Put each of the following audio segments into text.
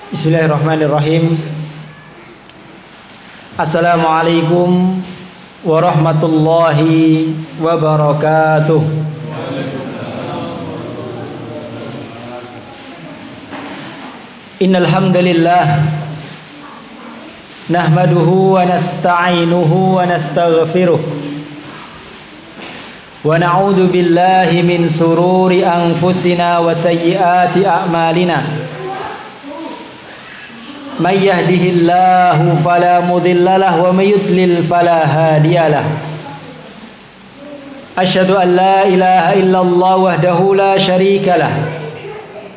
Bismillahirrahmanirrahim. Assalamualaikum warahmatullahi wabarakatuh. Innal hamdalillah nahmaduhu wa nasta'inuhu wa nastaghfiruh wa na'udzu billahi min sururi anfusina wa sayyiati a'malina. Man yahdihillahu fala mudilla lahu wa may yudlil fala hadiyalah. Asyhadu an la ilaha illallah wahdahu la syarikalah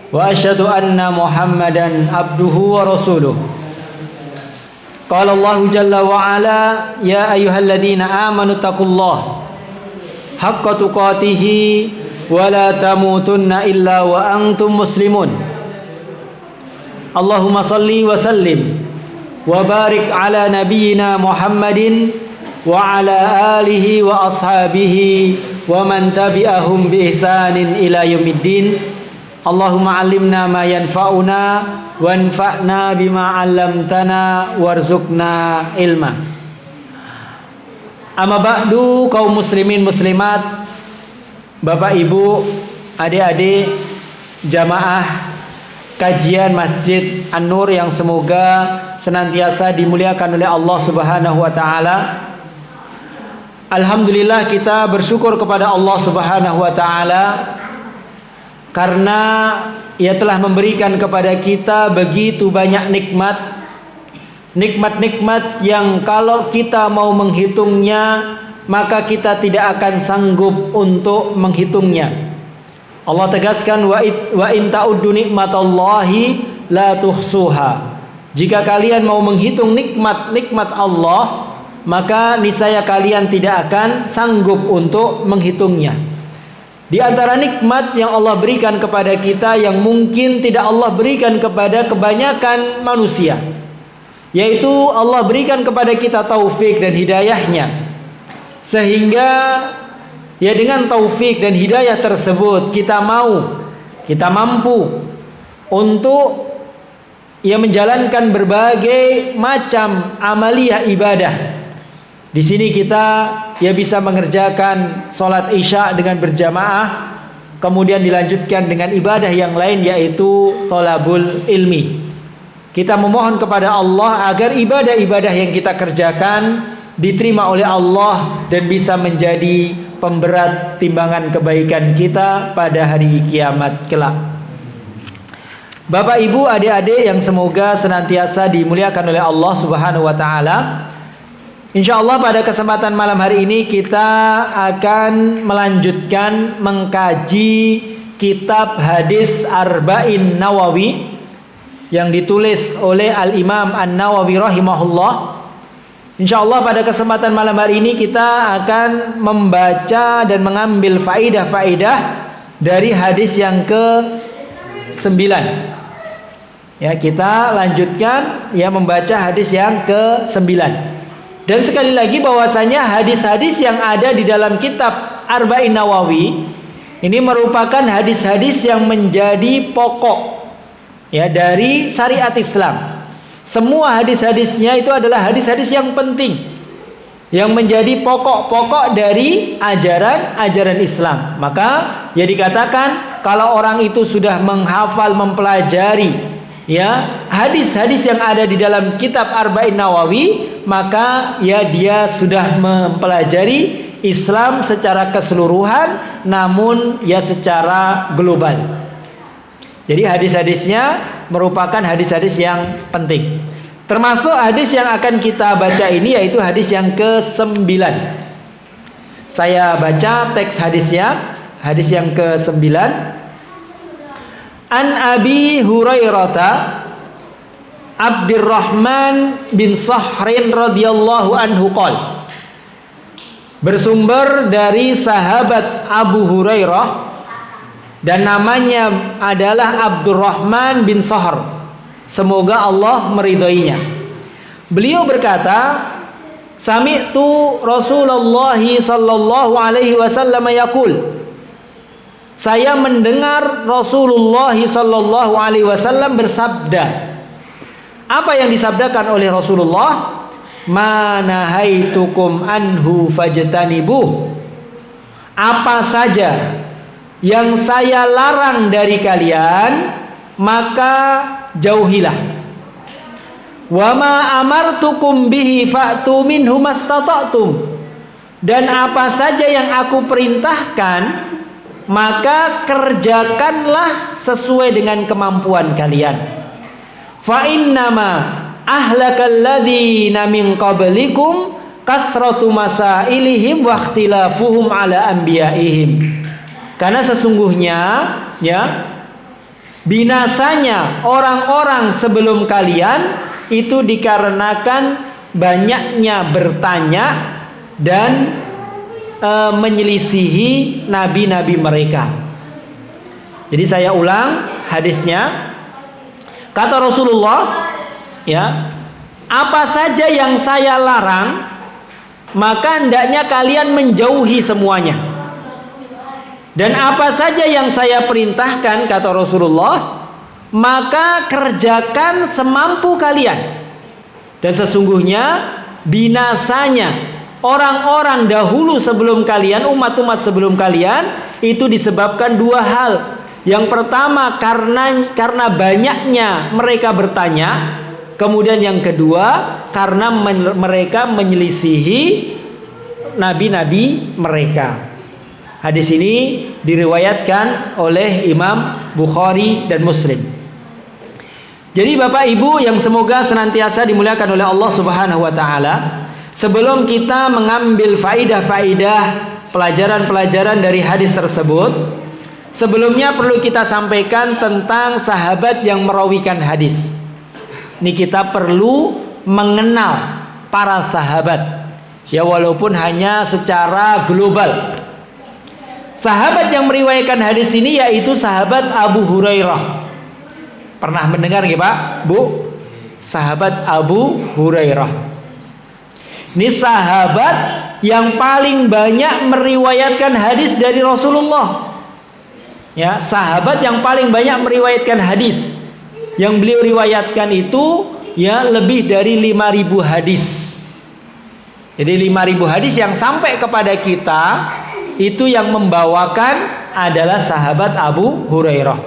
wa asyhadu anna Muhammadan abduhu wa rasuluh. Qala Allahu jalla wa ala ya ayyuhalladzina amanu taqullaha haqqa tuqatih wa la tamutunna illa wa antum muslimun. Allahumma salli wa sallim wa barik ala nabiyyina Muhammadin wa ala alihi wa ashabihi wa man tabi'ahum bi ihsanin ila yaumiddin. Allahumma 'allimna ma yanfa'una wanfa'na bima 'allamtana warzuqna ilma. Amma ba'du, kaum muslimin muslimat, Bapak Ibu, adik-adik jamaah kajian Masjid An-Nur yang semoga senantiasa dimuliakan oleh Allah Subhanahu wa taala. Alhamdulillah, kita bersyukur kepada Allah Subhanahu wa taala karena Ia telah memberikan kepada kita begitu banyak nikmat yang kalau kita mau menghitungnya maka kita tidak akan sanggup untuk menghitungnya. Allah tegaskan wa in ta'uddu nikmatallahi la tuhsuha. Jika kalian mau menghitung nikmat Allah, maka niscaya kalian tidak akan sanggup untuk menghitungnya. Di antara nikmat yang Allah berikan kepada kita yang mungkin tidak Allah berikan kepada kebanyakan manusia, yaitu Allah berikan kepada kita taufik dan hidayahnya, sehingga ya dengan taufik dan hidayah tersebut kita mampu untuk menjalankan berbagai macam amaliyah ibadah. Di sini kita bisa mengerjakan sholat isya dengan berjamaah, kemudian dilanjutkan dengan ibadah yang lain yaitu thalabul ilmi. Kita memohon kepada Allah agar ibadah-ibadah yang kita kerjakan diterima oleh Allah dan bisa menjadi pemberat timbangan kebaikan kita pada hari kiamat kelak. Bapak Ibu adik-adik yang semoga senantiasa dimuliakan oleh Allah Subhanahu wa taala. Insyaallah pada kesempatan malam hari ini kita akan melanjutkan mengkaji kitab hadis Arba'in Nawawi yang ditulis oleh Al-Imam An-Nawawi rahimahullah. InsyaAllah pada kesempatan malam hari ini kita akan membaca dan mengambil faidah-faidah dari hadis yang ke-9. Ya, kita lanjutkan membaca hadis yang ke-9. Dan sekali lagi bahwasanya hadis-hadis yang ada di dalam kitab Arba'in Nawawi ini merupakan hadis-hadis yang menjadi pokok dari syariat Islam. Semua hadis-hadisnya itu adalah hadis-hadis yang penting, yang menjadi pokok-pokok dari ajaran Islam. Maka dikatakan kalau orang itu sudah menghafal, mempelajari hadis-hadis yang ada di dalam kitab Arba'in Nawawi, maka dia sudah mempelajari Islam secara keseluruhan, namun secara global. Jadi hadis-hadisnya merupakan hadis-hadis yang penting. Termasuk hadis yang akan kita baca ini yaitu hadis yang ke-9. Saya baca teks hadisnya, hadis yang ke-9. An Abi Hurairah Abdurrahman bin Sahrin radhiyallahu anhu qol. Bersumber dari sahabat Abu Hurairah dan namanya adalah Abdurrahman bin Sahr, semoga Allah meridhoinya. Beliau berkata, sami'tu Rasulullah sallallahu alaihi wasallam yaqul, saya mendengar Rasulullah sallallahu alaihi wasallam bersabda, Apa yang disabdakan oleh Rasulullah? Ma nahaitukum anhu fajtanibuh. Apa saja yang saya larang dari kalian, maka jauhilah. Wa ma amartukum bihi fa'tu minhu mastata'tum. Dan apa saja yang aku perintahkan, maka kerjakanlah sesuai dengan kemampuan kalian. Fa innama ahlakal ladzina min qablikum kasratu masailihim wa ikhtilafuhum ala anbiyaihim. Karena sesungguhnya ya, binasanya orang-orang sebelum kalian itu dikarenakan banyaknya bertanya dan menyelisihi nabi-nabi mereka. Jadi saya ulang hadisnya. Kata Rasulullah, ya, apa saja yang saya larang, maka hendaknya kalian menjauhi semuanya. Dan apa saja yang saya perintahkan, kata Rasulullah, maka kerjakan semampu kalian. Dan sesungguhnya binasanya orang-orang dahulu sebelum kalian, umat-umat sebelum kalian, itu disebabkan dua hal. Yang pertama karena banyaknya mereka bertanya. Kemudian yang kedua karena mereka menyelisihi nabi-nabi mereka. Hadis ini diriwayatkan oleh Imam Bukhari dan Muslim. Jadi Bapak Ibu yang semoga senantiasa dimuliakan oleh Allah Subhanahu wa taala, sebelum kita mengambil faidah-faidah pelajaran-pelajaran dari hadis tersebut, sebelumnya perlu kita sampaikan tentang sahabat yang merawikan hadis. Ini kita perlu mengenal para sahabat, ya walaupun hanya secara global. Sahabat yang meriwayatkan hadis ini yaitu sahabat Abu Hurairah. Pernah mendengar nggih Pak, Bu? Sahabat Abu Hurairah. Ini sahabat yang paling banyak meriwayatkan hadis dari Rasulullah. Ya, sahabat yang paling banyak meriwayatkan hadis. Yang beliau riwayatkan itu ya lebih dari 5.000 hadis. Jadi 5.000 hadis yang sampai kepada kita itu yang membawakan adalah sahabat Abu Hurairah.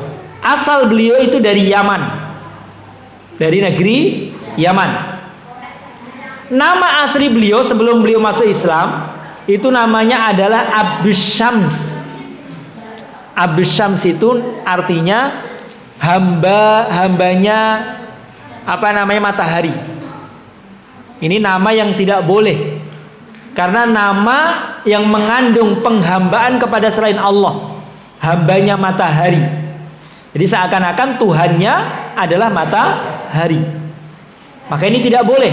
Asal beliau itu dari Yaman. Dari negeri Yaman. Nama asli beliau sebelum beliau masuk Islam itu namanya adalah Abdus Syams. Abdus Syams itu artinya hambanya matahari. Ini nama yang tidak boleh, karena nama yang mengandung penghambaan kepada selain Allah, hambanya matahari. Jadi seakan-akan Tuhannya adalah matahari. Maka ini tidak boleh.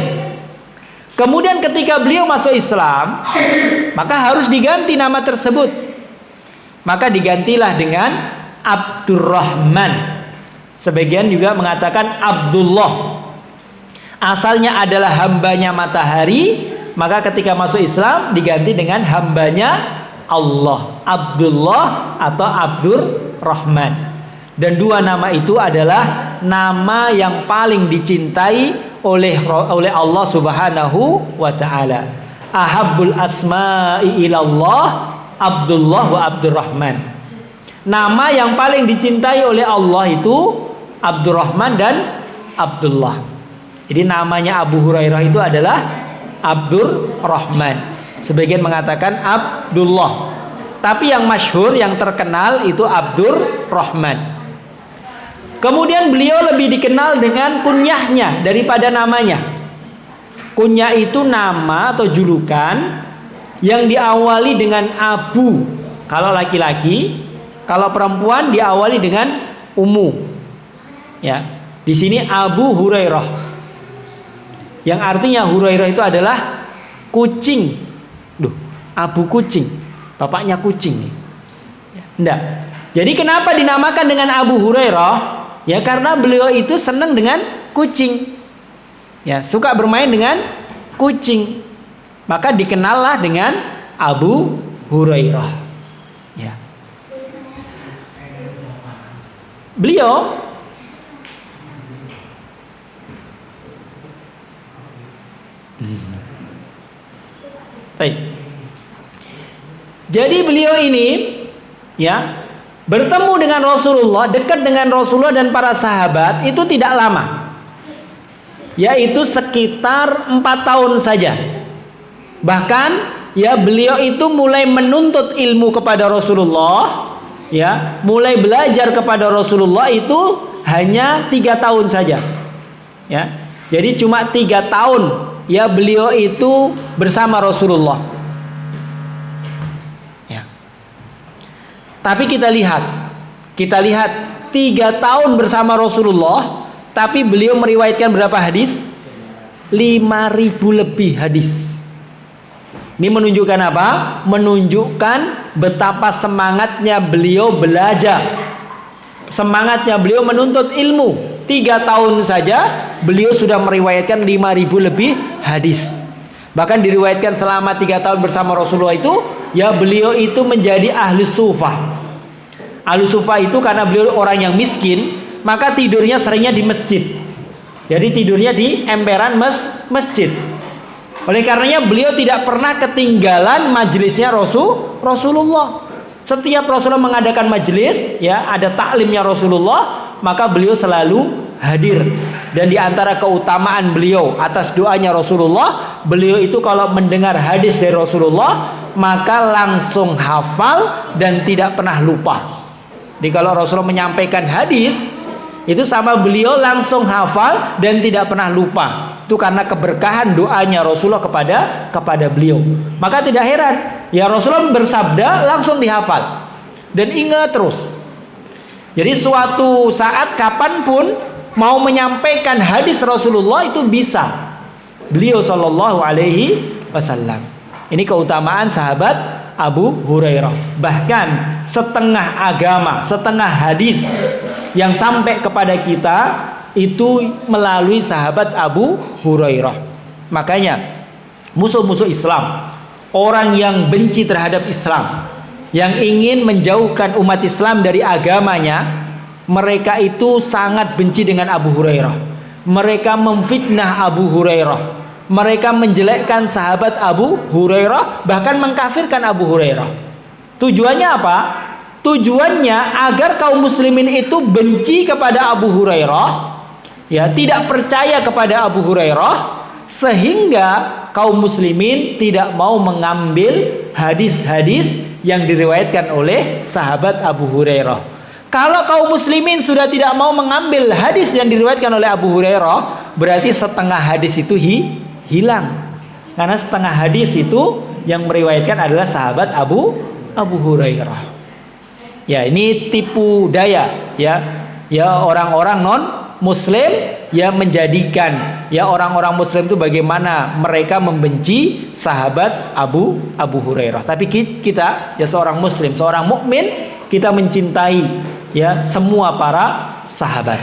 Kemudian ketika beliau masuk Islam, maka harus diganti nama tersebut. Maka digantilah dengan Abdurrahman. Sebagian juga mengatakan Abdullah. Asalnya adalah hambanya matahari, maka ketika masuk Islam diganti dengan hambanya Allah, Abdullah atau Abdurrahman. Dan dua nama itu adalah nama yang paling dicintai oleh Allah Subhanahu wa taala. Ahabbul asma'i ilallah Abdullah wa Abdurrahman. Nama yang paling dicintai oleh Allah itu Abdurrahman dan Abdullah. Jadi namanya Abu Hurairah itu adalah Abdurrahman. Sebagian mengatakan Abdullah. Tapi yang masyhur, yang terkenal itu Abdurrahman. Kemudian beliau lebih dikenal dengan kunyahnya daripada namanya. Kunyah itu nama atau julukan yang diawali dengan Abu kalau laki-laki, kalau perempuan diawali dengan Ummu. Ya, di sini Abu Hurairah, yang artinya Hurairah itu adalah kucing. Duh, Abu kucing, bapaknya kucing. Enggak. Jadi kenapa dinamakan dengan Abu Hurairah? Ya karena beliau itu senang dengan kucing. Ya, suka bermain dengan kucing. Maka dikenallah dengan Abu Hurairah. Ya. Beliau Baik. Jadi beliau ini ya bertemu dengan Rasulullah, dekat dengan Rasulullah dan para sahabat itu tidak lama, yaitu sekitar 4 tahun saja. Bahkan ya beliau itu mulai menuntut ilmu kepada Rasulullah, ya mulai belajar kepada Rasulullah itu hanya 3 tahun saja, ya. Jadi cuma 3 tahun ya beliau itu bersama Rasulullah. Tapi kita lihat 3 tahun bersama Rasulullah, tapi beliau meriwayatkan berapa hadis? 5.000 lebih hadis. Ini menunjukkan apa? Menunjukkan betapa semangatnya beliau belajar, semangatnya beliau menuntut ilmu. 3 tahun saja beliau sudah meriwayatkan 5.000 lebih hadis. Bahkan diriwayatkan selama 3 tahun bersama Rasulullah itu ya beliau itu menjadi ahli sufah. Ahli sufah itu karena beliau orang yang miskin, maka tidurnya seringnya di masjid. Jadi tidurnya di emperan masjid. Oleh karenanya beliau tidak pernah ketinggalan majelisnya Rasulullah. Setiap Rasulullah mengadakan majelis, ya ada taklimnya Rasulullah, maka beliau selalu hadir. Dan di antara keutamaan beliau atas doanya Rasulullah, beliau itu kalau mendengar hadis dari Rasulullah maka langsung hafal dan tidak pernah lupa. Jadi kalau Rasulullah menyampaikan hadis itu sama beliau langsung hafal dan tidak pernah lupa. Itu karena keberkahan doanya Rasulullah kepada beliau. Maka tidak heran ya Rasulullah bersabda langsung dihafal dan ingat terus. Jadi suatu saat kapanpun mau menyampaikan hadis Rasulullah itu bisa. Beliau sallallahu alaihi wasallam. Ini keutamaan sahabat Abu Hurairah. Bahkan setengah agama, setengah hadis yang sampai kepada kita itu melalui sahabat Abu Hurairah. Makanya musuh-musuh Islam, orang yang benci terhadap Islam, yang ingin menjauhkan umat Islam dari agamanya, mereka itu sangat benci dengan Abu Hurairah. Mereka memfitnah Abu Hurairah. Mereka menjelekkan sahabat Abu Hurairah, bahkan mengkafirkan Abu Hurairah. Tujuannya apa? Tujuannya agar kaum muslimin itu benci kepada Abu Hurairah, ya, tidak percaya kepada Abu Hurairah, sehingga kaum muslimin tidak mau mengambil hadis-hadis yang diriwayatkan oleh sahabat Abu Hurairah. Kalau kaum muslimin sudah tidak mau mengambil hadis yang diriwayatkan oleh Abu Hurairah, berarti setengah hadis itu hilang. Karena setengah hadis itu yang meriwayatkan adalah sahabat Abu Hurairah. Ya, ini tipu daya ya orang-orang non muslim ya menjadikan ya orang-orang muslim itu bagaimana mereka membenci sahabat Abu Hurairah. Tapi kita ya seorang muslim, seorang mukmin, kita mencintai ya semua para sahabat.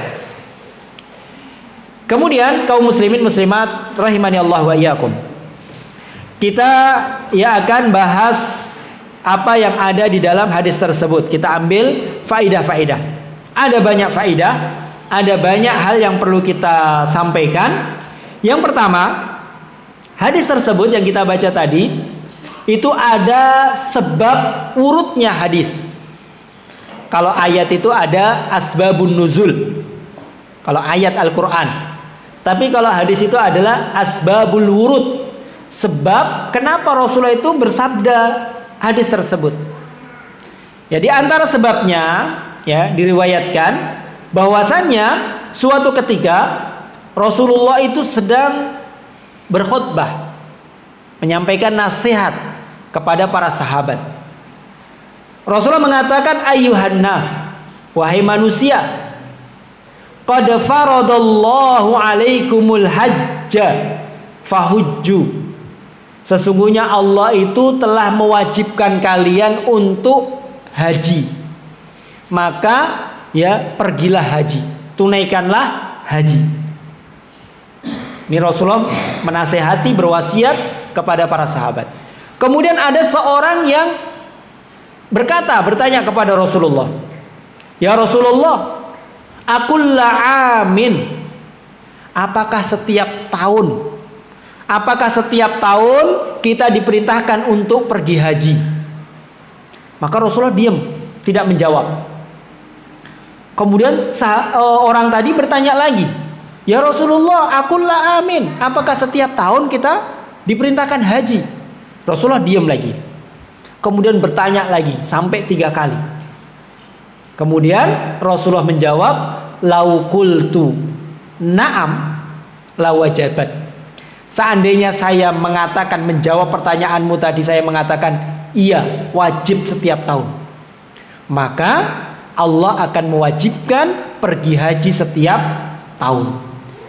Kemudian kaum muslimin muslimat rahimani Allah wa iyyakum. Kita ya akan bahas apa yang ada di dalam hadis tersebut. Kita ambil faidah-faidah. Ada banyak faidah, ada banyak hal yang perlu kita sampaikan. Yang pertama, hadis tersebut yang kita baca tadi itu ada sebab urutnya hadis. Kalau ayat itu ada asbabun nuzul, kalau ayat Al-Quran. Tapi kalau hadis itu adalah asbabul wurud, sebab kenapa Rasulullah itu bersabda hadis tersebut. Ya, di antara sebabnya ya diriwayatkan bahwasannya suatu ketika Rasulullah itu sedang berkhutbah, menyampaikan nasihat kepada para sahabat. Rasulullah mengatakan, ayyuhan nas, wahai manusia, qad faradallahu alaikumul hajja fahujju. Sesungguhnya Allah itu telah mewajibkan kalian untuk haji. Maka ya pergilah haji, tunaikanlah haji. Ini Rasulullah menasehati, berwasiat kepada para sahabat. Kemudian ada seorang yang bertanya kepada Rasulullah, ya Rasulullah, akulla amin, apakah setiap tahun apakah setiap tahun kita diperintahkan untuk pergi haji? Maka Rasulullah diam, tidak menjawab. Kemudian orang tadi bertanya lagi, ya Rasulullah, akulah amin, apakah setiap tahun kita diperintahkan haji? Rasulullah diam lagi. Kemudian bertanya lagi sampai 3 kali. Kemudian Rasulullah menjawab, lau qultu na'am lawajabat. Seandainya saya mengatakan, menjawab pertanyaanmu tadi, saya mengatakan iya, wajib setiap tahun, maka Allah akan mewajibkan pergi haji setiap tahun.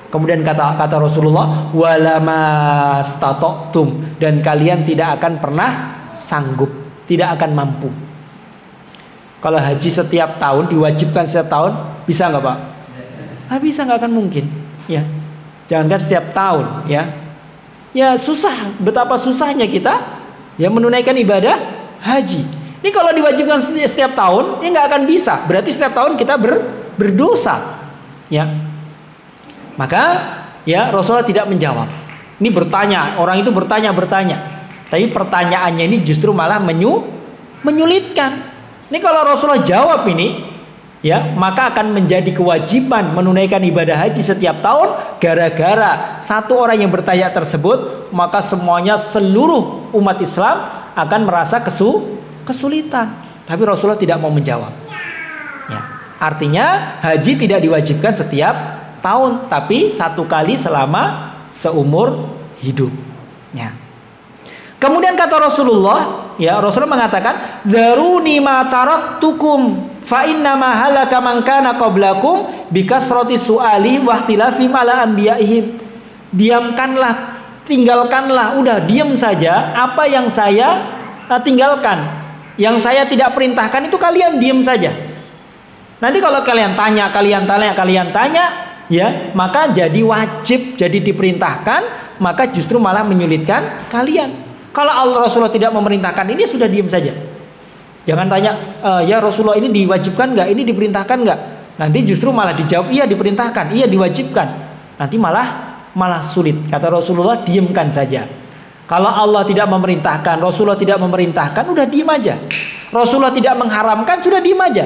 Kemudian kata Rasulullah, walamastata'tum, dan kalian tidak akan pernah sanggup, tidak akan mampu. Kalau haji setiap tahun, diwajibkan setiap tahun, bisa nggak Pak? Bisa, nggak akan mungkin. Ya, jangankan setiap tahun, ya susah, betapa susahnya kita ya menunaikan ibadah haji. Ini kalau diwajibkan setiap tahun, ya nggak akan bisa. Berarti setiap tahun kita berdosa. Ya, maka ya Rasulullah tidak menjawab. Ini bertanya, orang itu bertanya. Tapi pertanyaannya ini justru malah menyulitkan. Ini kalau Rasulullah jawab ini, ya maka akan menjadi kewajiban menunaikan ibadah haji setiap tahun. Gara-gara satu orang yang bertanya tersebut, maka semuanya, seluruh umat Islam akan merasa kesulitan. Tapi Rasulullah tidak mau menjawab. Ya, artinya haji tidak diwajibkan setiap tahun, tapi 1 kali selama seumur hidup. Ya. Kemudian kata Rasulullah, ya Rasulullah mengatakan, "Daruni ma taraktukum fa inna ma halaka man kana qablakum bikasrati su'ali wa ikhtilafihim ala anbiya'ihim." Diamkanlah, tinggalkanlah, udah diam saja apa yang saya tinggalkan. Yang saya tidak perintahkan itu kalian diam saja. Nanti kalau kalian tanya, ya, maka jadi wajib, jadi diperintahkan, maka justru malah menyulitkan kalian. Kalau Rasulullah tidak memerintahkan ini, sudah diam saja. Jangan tanya, ya Rasulullah ini diwajibkan nggak? Ini diperintahkan nggak? Nanti justru malah dijawab, iya diperintahkan, iya diwajibkan. Nanti malah sulit. Kata Rasulullah, diamkan saja. Kalau Allah tidak memerintahkan, Rasulullah tidak memerintahkan, udah diem aja. Rasulullah tidak mengharamkan, sudah diem aja.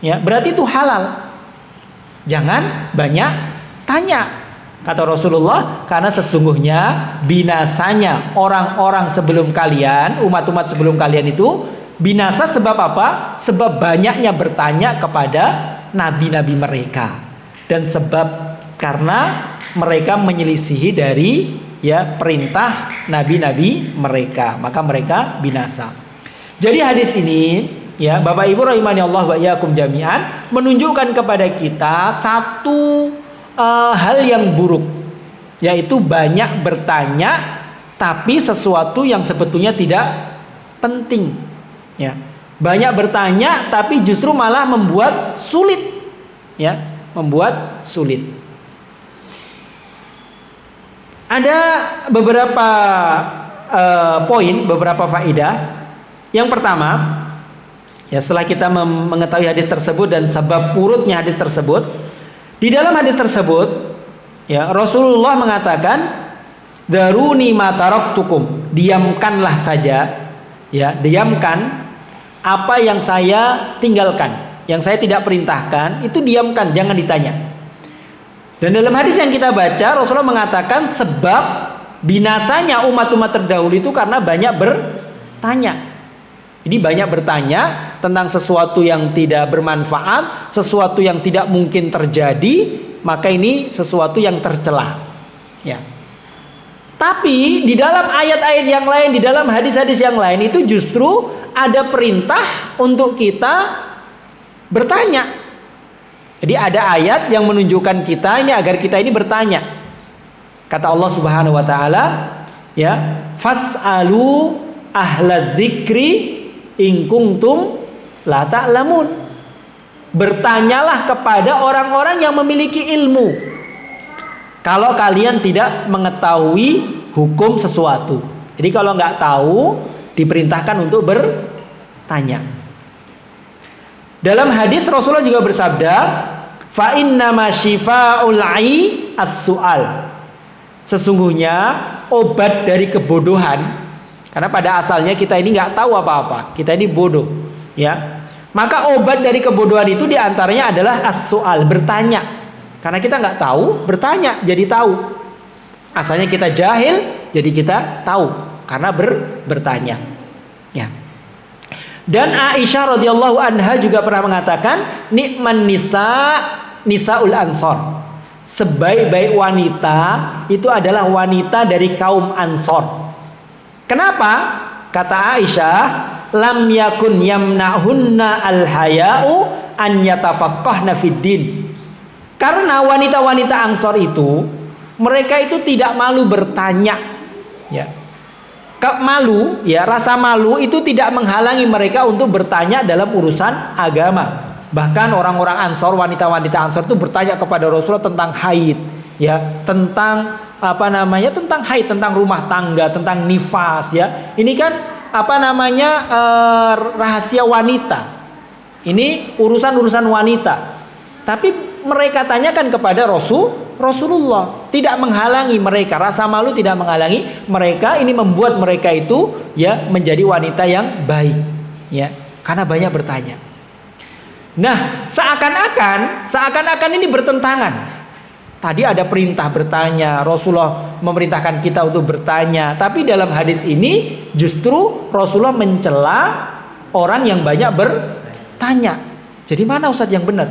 Ya, berarti itu halal. Jangan banyak tanya. Kata Rasulullah, karena sesungguhnya binasanya orang-orang sebelum kalian, umat-umat sebelum kalian itu binasa sebab apa? Sebab banyaknya bertanya kepada nabi-nabi mereka. Dan sebab karena mereka menyelisihi dari perintah nabi-nabi mereka, maka mereka binasa. Jadi hadis ini, ya Bapak Ibu rahimani Allah wa iyyakum jami'an, menunjukkan kepada kita satu hal yang buruk, yaitu banyak bertanya tapi sesuatu yang sebetulnya tidak penting. Ya, banyak bertanya tapi justru malah membuat sulit, membuat sulit. Ada beberapa poin, beberapa faedah. Yang pertama, ya setelah kita mengetahui hadis tersebut dan sebab urutnya hadis tersebut, di dalam hadis tersebut, ya Rasulullah mengatakan, "Daruni ma taraktukum," diamkanlah saja, ya diamkan apa yang saya tinggalkan, yang saya tidak perintahkan, itu diamkan, jangan ditanya. Dan dalam hadis yang kita baca, Rasulullah mengatakan sebab binasanya umat-umat terdahulu itu karena banyak bertanya. Jadi banyak bertanya tentang sesuatu yang tidak bermanfaat, sesuatu yang tidak mungkin terjadi, maka ini sesuatu yang tercela. Ya. Tapi di dalam ayat-ayat yang lain, di dalam hadis-hadis yang lain itu justru ada perintah untuk kita bertanya. Jadi ada ayat yang menunjukkan kita ini agar kita ini bertanya. Kata Allah Subhanahu wa taala, ya, fas'alu ahladzikri in kuntum la ta'lamun. Bertanyalah kepada orang-orang yang memiliki ilmu kalau kalian tidak mengetahui hukum sesuatu. Jadi kalau nggak tahu, diperintahkan untuk bertanya. Dalam hadis Rasulullah juga bersabda, fa innama syifa'ul 'ai as-su'al. Sesungguhnya obat dari kebodohan, karena pada asalnya kita ini nggak tahu apa-apa, kita ini bodoh, ya. Maka obat dari kebodohan itu diantaranya adalah as-soal, bertanya. Karena kita nggak tahu, bertanya jadi tahu. Asalnya kita jahil, jadi kita tahu karena bertanya. Ya. Dan Aisyah radhiyallahu anha juga pernah mengatakan, nikman nisaul ansor. Sebaik-baik wanita itu adalah wanita dari kaum Ansor. Kenapa? Kata Aisyah, lam yakun yamna'hunna al-haya'u an yatafaqqahna fid din. Karena wanita-wanita Ansor itu, mereka itu tidak malu bertanya, ya. Malu, ya, rasa malu itu tidak menghalangi mereka untuk bertanya dalam urusan agama. Bahkan orang-orang Ansor, wanita-wanita Ansor itu bertanya kepada Rasulullah tentang haid, ya, tentang tentang haid, tentang rumah tangga, tentang nifas, ya. Ini kan rahasia wanita. Ini urusan-urusan wanita. Tapi mereka tanyakan kepada Rasulullah, tidak menghalangi mereka, rasa malu tidak menghalangi mereka. Ini membuat mereka itu, ya, menjadi wanita yang baik, ya, karena banyak bertanya. Nah, seakan-akan ini bertentangan. Tadi ada perintah bertanya, Rasulullah memerintahkan kita untuk bertanya. Tapi dalam hadis ini justru Rasulullah mencela orang yang banyak bertanya. Jadi mana Ustadz yang benar?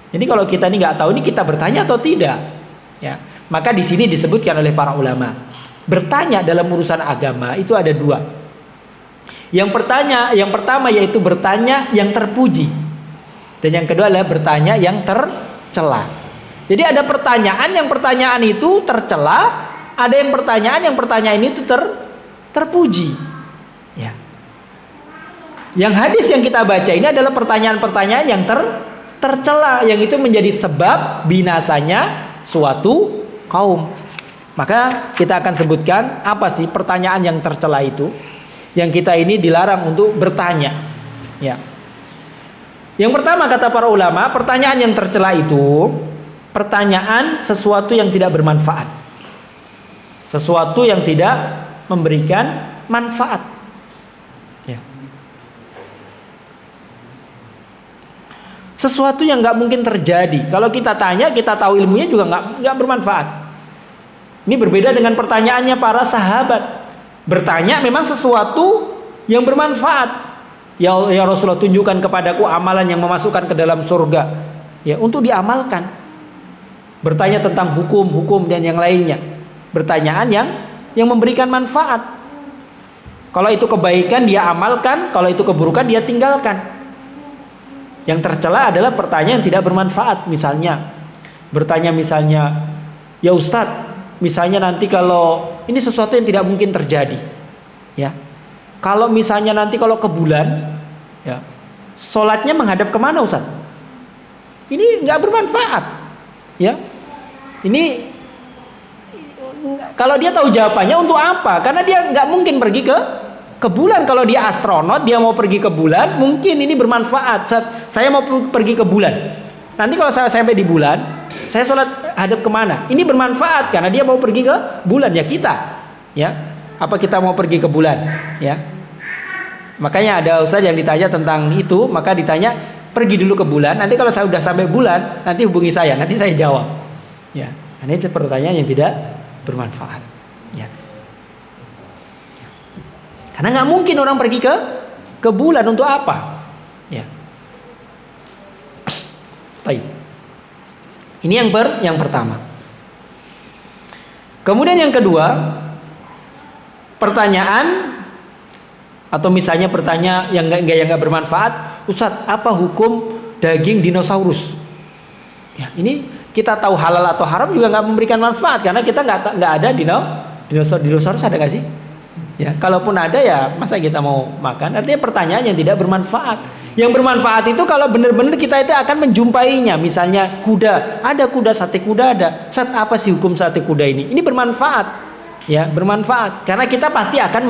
Jadi kalau kita ini nggak tahu, ini kita bertanya atau tidak? Ya, maka di sini disebutkan oleh para ulama, bertanya dalam urusan agama itu ada dua. Yang pertama yaitu bertanya yang terpuji, dan yang kedua adalah bertanya yang tercela. Jadi ada pertanyaan yang pertanyaan itu tercela, ada yang pertanyaan itu terpuji. Ya. Yang hadis yang kita baca ini adalah pertanyaan-pertanyaan yang tercela, yang itu menjadi sebab binasanya suatu kaum. Maka kita akan sebutkan apa sih pertanyaan yang tercela itu, yang kita ini dilarang untuk bertanya. Ya. Yang pertama kata para ulama, pertanyaan yang tercela itu pertanyaan sesuatu yang tidak bermanfaat, sesuatu yang tidak memberikan manfaat, ya. Sesuatu yang nggak mungkin terjadi. Kalau kita tanya, kita tahu ilmunya juga nggak bermanfaat. Ini berbeda dengan pertanyaannya para sahabat. Bertanya memang sesuatu yang bermanfaat. Ya Rasulullah, tunjukkan kepadaku amalan yang memasukkan ke dalam surga, ya, untuk diamalkan. Bertanya tentang hukum dan yang lainnya. Pertanyaan yang memberikan manfaat. Kalau itu kebaikan dia amalkan, kalau itu keburukan dia tinggalkan. Yang tercela adalah pertanyaan yang tidak bermanfaat. Misalnya bertanya, ya Ustadz, misalnya nanti kalau ini sesuatu yang tidak mungkin terjadi, ya, kalau misalnya nanti kalau ke bulan, ya, sholatnya menghadap kemana Ustadz? Ini nggak bermanfaat, ya. Ini kalau dia tahu jawabannya untuk apa? Karena dia nggak mungkin pergi ke bulan. Kalau dia astronot, dia mau pergi ke bulan, mungkin ini bermanfaat. Saya mau pergi ke bulan. Nanti kalau saya sampai di bulan, saya sholat hadap kemana? Ini bermanfaat karena dia mau pergi ke bulan, ya kita, ya. Apa kita mau pergi ke bulan, ya? Makanya ada ustaz yang ditanya tentang itu, maka ditanya pergi dulu ke bulan. Nanti kalau saya sudah sampai bulan, nanti hubungi saya, nanti saya jawab. Ya, ini pertanyaan yang tidak bermanfaat. Ya. Karena nggak mungkin orang pergi ke bulan untuk apa? Ya. Baik. Ini yang pertama. Kemudian yang kedua, pertanyaan atau misalnya pertanyaan yang nggak bermanfaat, Ustadz, apa hukum daging dinosaurus? Ya, ini kita tahu halal atau haram juga nggak memberikan manfaat karena kita nggak ada dinosaurus ada nggak sih? Ya, kalaupun ada ya masa kita mau makan? Artinya pertanyaan yang tidak bermanfaat. Yang bermanfaat itu kalau benar-benar kita itu akan menjumpainya. Misalnya kuda, ada kuda, sate kuda ada. Ustadz, apa sih hukum sate kuda ini? Ini bermanfaat, ya, bermanfaat karena kita pasti akan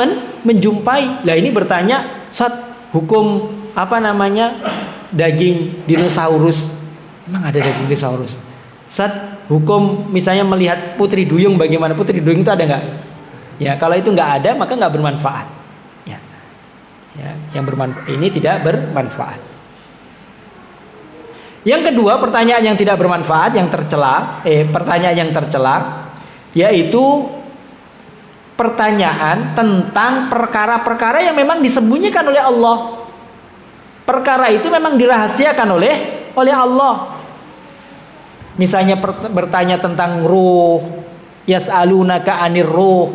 menjumpai. Lah ini bertanya, Ustadz, hukum daging dinosaurus? Emang ada daging dinosaurus? Ustadz, hukum misalnya melihat putri duyung bagaimana? Putri duyung itu ada nggak? Ya, kalau itu nggak ada maka nggak bermanfaat. Ya, ya, yang bermanfaat ini tidak bermanfaat. Yang kedua, pertanyaan yang tidak bermanfaat, yang tercela, pertanyaan yang tercela, yaitu pertanyaan tentang perkara-perkara yang memang disembunyikan oleh Allah. Perkara itu memang dirahasiakan oleh Allah. Misalnya bertanya tentang ruh, yas'alunaka 'anir ruh.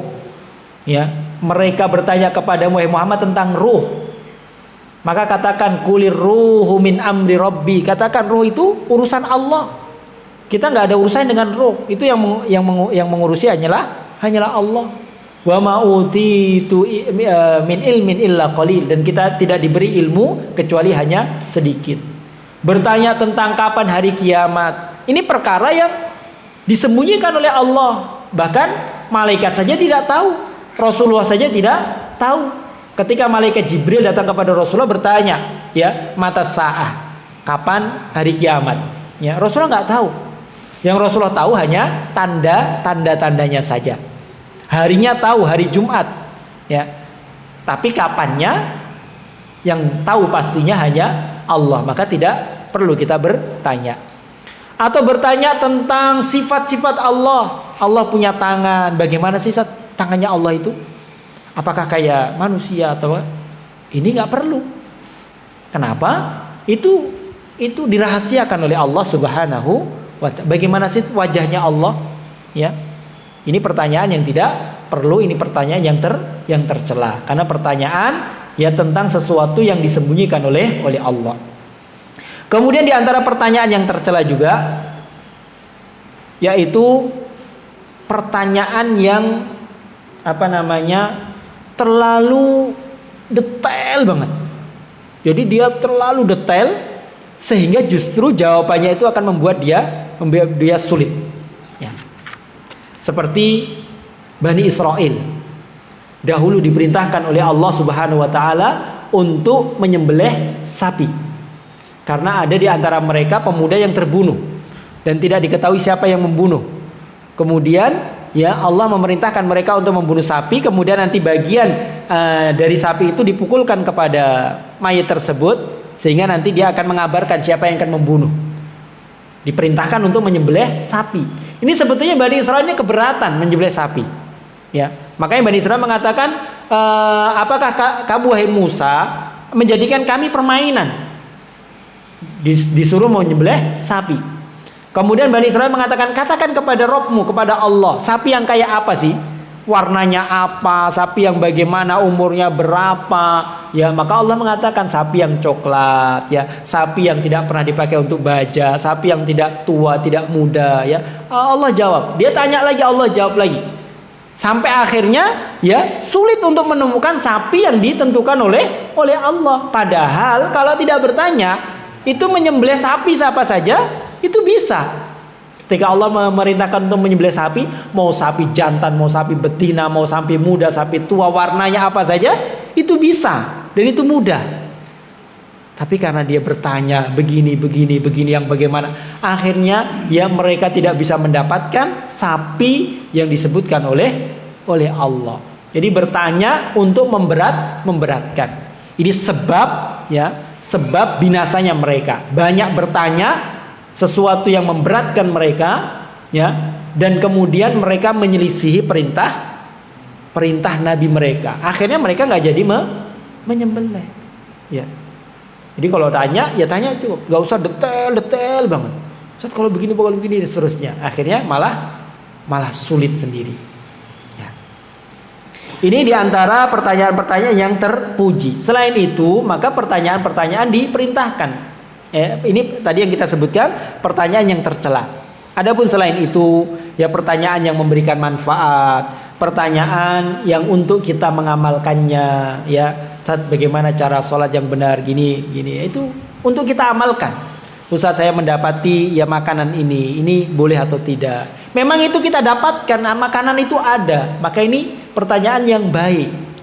Ya, mereka bertanya kepada Muhammad tentang ruh. Maka katakan kulir ruhu min amri rabbi. Katakan ruh itu urusan Allah. Kita nggak ada urusan dengan ruh. Itu yang mengurusi hanyalah Allah. Wa ma utitu min ilmin illa qalil. Dan kita tidak diberi ilmu kecuali hanya sedikit. Bertanya tentang kapan hari kiamat. Ini perkara yang disembunyikan oleh Allah. Bahkan malaikat saja tidak tahu. Rasulullah saja tidak tahu. Ketika malaikat Jibril datang kepada Rasulullah bertanya, ya, mata sa'ah, kapan hari kiamat? Ya, Rasulullah nggak tahu. Yang Rasulullah tahu hanya tanda-tandanya saja. Harinya tahu hari Jumat, ya. Tapi kapannya yang tahu pastinya hanya Allah. Maka tidak perlu kita bertanya. Atau bertanya tentang sifat-sifat Allah. Allah punya tangan. Bagaimana sih tangannya Allah itu? Apakah kayak manusia atau ini? Nggak perlu. Kenapa? Itu dirahasiakan oleh Allah Subhanahu wa ta'ala. Bagaimana sih wajahnya Allah? Ya. Ini pertanyaan yang tidak perlu, ini pertanyaan yang tercela. Karena pertanyaan ya tentang sesuatu yang disembunyikan oleh Allah. Kemudian di antara pertanyaan yang tercela juga yaitu pertanyaan yang terlalu detail banget. Jadi dia terlalu detail sehingga justru jawabannya itu akan membuat dia sulit. Ya. Seperti Bani Israel dahulu diperintahkan oleh Allah Subhanahu wa taala untuk menyembelih sapi. Karena ada di antara mereka pemuda yang terbunuh dan tidak diketahui siapa yang membunuh. Kemudian ya Allah memerintahkan mereka untuk membunuh sapi, kemudian nanti bagian dari sapi itu dipukulkan kepada mayat tersebut sehingga nanti dia akan mengabarkan siapa yang akan membunuh. Diperintahkan untuk menyembelih sapi. Ini sebetulnya Bani Israel ini keberatan menyembelih sapi. Ya, makanya Bani Israel mengatakan, apakah kamu wahai Musa menjadikan kami permainan? Disuruh menyembelih sapi. Kemudian Bani Israel mengatakan, katakan kepada Robmu, kepada Allah, sapi yang kayak apa sih? Warnanya apa? Sapi yang bagaimana? Umurnya berapa? Ya, maka Allah mengatakan sapi yang coklat, ya, sapi yang tidak pernah dipakai untuk baja, sapi yang tidak tua, tidak muda, ya. Allah jawab. Dia tanya lagi, Allah jawab lagi. Sampai akhirnya, ya, sulit untuk menemukan sapi yang ditentukan oleh Allah. Padahal kalau tidak bertanya, itu menyembelih sapi siapa saja itu bisa. Ketika Allah memerintahkan untuk menyembelih sapi, mau sapi jantan, mau sapi betina, mau sapi muda, sapi tua, warnanya apa saja, itu bisa dan itu mudah. Tapi karena dia bertanya begini yang bagaimana, akhirnya ya mereka tidak bisa mendapatkan sapi yang disebutkan oleh Allah. Jadi bertanya untuk memberatkan. Ini sebab binasanya mereka. Banyak bertanya sesuatu yang memberatkan mereka, ya, dan kemudian mereka menyelisihi perintah Nabi mereka. Akhirnya mereka nggak jadi menyembelih. Ya. Jadi kalau tanya, ya tanya cukup, nggak usah detail banget. Ustaz kalau begini dan seterusnya. Akhirnya malah sulit sendiri. Ya. Ini diantara pertanyaan-pertanyaan yang terpuji. Selain itu, maka pertanyaan-pertanyaan diperintahkan. Ini tadi yang kita sebutkan pertanyaan yang tercela. Adapun selain itu, ya pertanyaan yang memberikan manfaat, pertanyaan yang untuk kita mengamalkannya, ya, Ustaz bagaimana cara sholat yang benar gini, itu untuk kita amalkan. Ustaz saya mendapati ya makanan ini boleh atau tidak. Memang itu kita dapatkan, makanan itu ada, maka ini pertanyaan yang baik.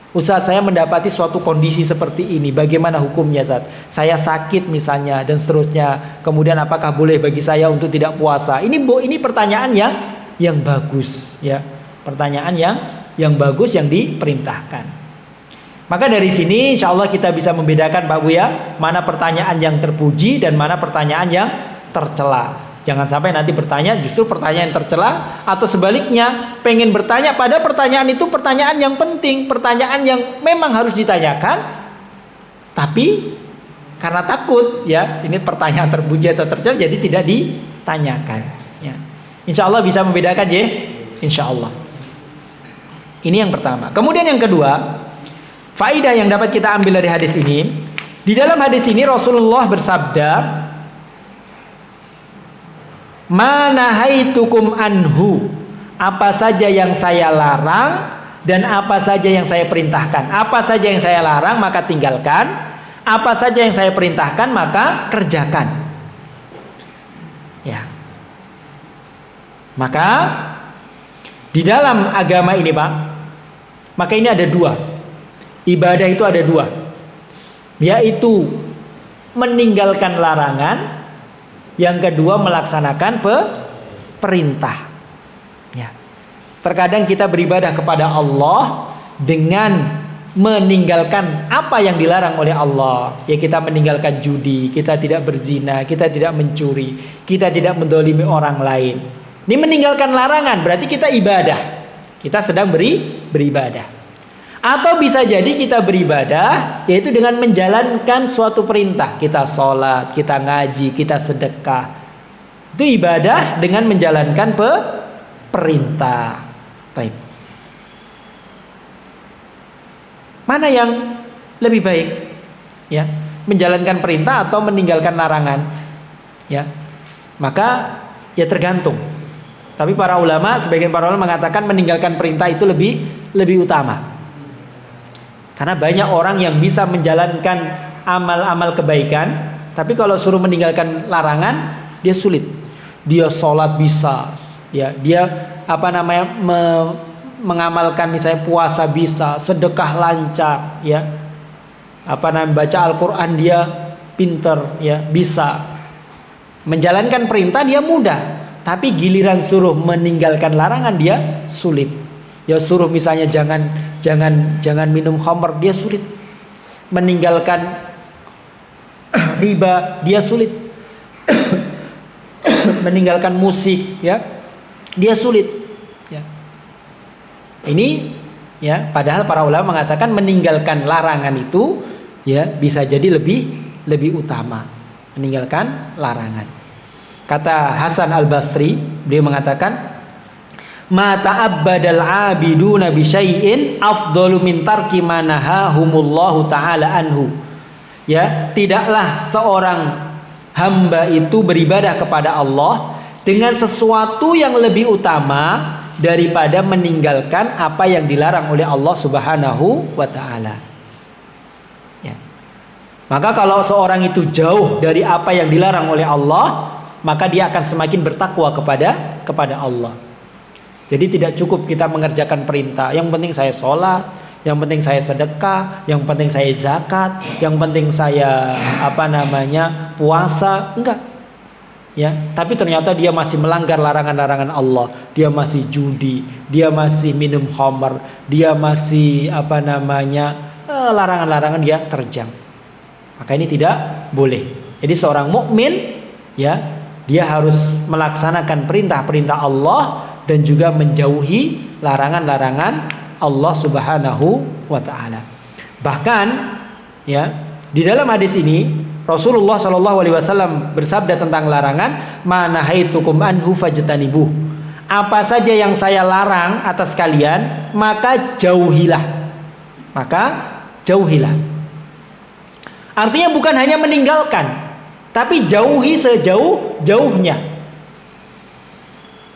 Ustaz saya mendapati suatu kondisi seperti ini, bagaimana hukumnya Ustaz? Saya sakit misalnya dan seterusnya. Kemudian apakah boleh bagi saya untuk tidak puasa? Ini pertanyaan yang bagus, ya. Pertanyaan yang bagus yang diperintahkan. Maka dari sini insya Allah kita bisa membedakan Pak Buya, mana pertanyaan yang terpuji dan mana pertanyaan yang tercela. Jangan sampai nanti bertanya justru pertanyaan yang tercela, atau sebaliknya pengen bertanya pada pertanyaan itu pertanyaan yang penting, pertanyaan yang memang harus ditanyakan, tapi karena takut ya ini pertanyaan terpuji atau tercela jadi tidak ditanyakan. Ya. Insya Allah bisa membedakan ya, insya Allah. Ini yang pertama. Kemudian yang kedua, faidah yang dapat kita ambil dari hadis ini, di dalam hadis ini Rasulullah bersabda, "Manahaitukum anhu," apa saja yang saya larang dan apa saja yang saya perintahkan. Apa saja yang saya larang maka tinggalkan, apa saja yang saya perintahkan maka kerjakan. Ya. Maka di dalam agama ini Pak, maka ini ada dua. Ibadah itu ada dua, yaitu meninggalkan larangan, yang kedua melaksanakan perintah. Ya. Terkadang kita beribadah kepada Allah dengan meninggalkan apa yang dilarang oleh Allah. Ya, kita meninggalkan judi, kita tidak berzina, kita tidak mencuri, kita tidak mendolimi orang lain. Ini meninggalkan larangan, berarti kita ibadah. Kita sedang beribadah. Atau bisa jadi kita beribadah yaitu dengan menjalankan suatu perintah. Kita sholat, kita ngaji, kita sedekah. Itu ibadah dengan menjalankan perintah. Baik. Mana yang lebih baik? Ya, menjalankan perintah atau meninggalkan larangan? Ya. Maka ya tergantung. Tapi para ulama, sebagian para ulama mengatakan meninggalkan perintah itu lebih utama. Karena banyak orang yang bisa menjalankan amal-amal kebaikan, tapi kalau suruh meninggalkan larangan, dia sulit. Dia sholat bisa, ya, dia mengamalkan misalnya puasa bisa, sedekah lancar, ya, baca Al-Quran dia pinter, ya, bisa. Menjalankan perintah dia mudah, tapi giliran suruh meninggalkan larangan dia sulit. Ya suruh misalnya jangan minum khamr, dia sulit. Meninggalkan riba dia sulit. Meninggalkan musik ya dia sulit. Ya. Ini ya padahal para ulama mengatakan meninggalkan larangan itu ya bisa jadi lebih utama. Meninggalkan larangan. Kata Hasan Al-Basri, beliau mengatakan, "Ma ta'abbadal 'abiduna bi syai'in afdalu min tarki ma nahahumullahu ta'ala anhu." Ya, tidaklah seorang hamba itu beribadah kepada Allah dengan sesuatu yang lebih utama daripada meninggalkan apa yang dilarang oleh Allah Subhanahu wa taala. Ya. Maka kalau seorang itu jauh dari apa yang dilarang oleh Allah, maka dia akan semakin bertakwa kepada Allah. Jadi tidak cukup kita mengerjakan perintah. Yang penting saya sholat, yang penting saya sedekah, yang penting saya zakat, yang penting saya puasa. Enggak. Ya, tapi ternyata dia masih melanggar larangan-larangan Allah. Dia masih judi, dia masih minum khamr, dia masih larangan-larangan dia terjang. Maka ini tidak boleh. Jadi seorang mukmin ya, dia harus melaksanakan perintah-perintah Allah dan juga menjauhi larangan-larangan Allah Subhanahu wa taala. Bahkan ya, di dalam hadis ini Rasulullah Shallallahu alaihi wasallam bersabda tentang larangan, "Manahaitukum anhu fajtanibuh." Apa saja yang saya larang atas kalian, maka jauhilah. Maka jauhilah. Artinya bukan hanya meninggalkan, tapi jauhi sejauh-jauhnya.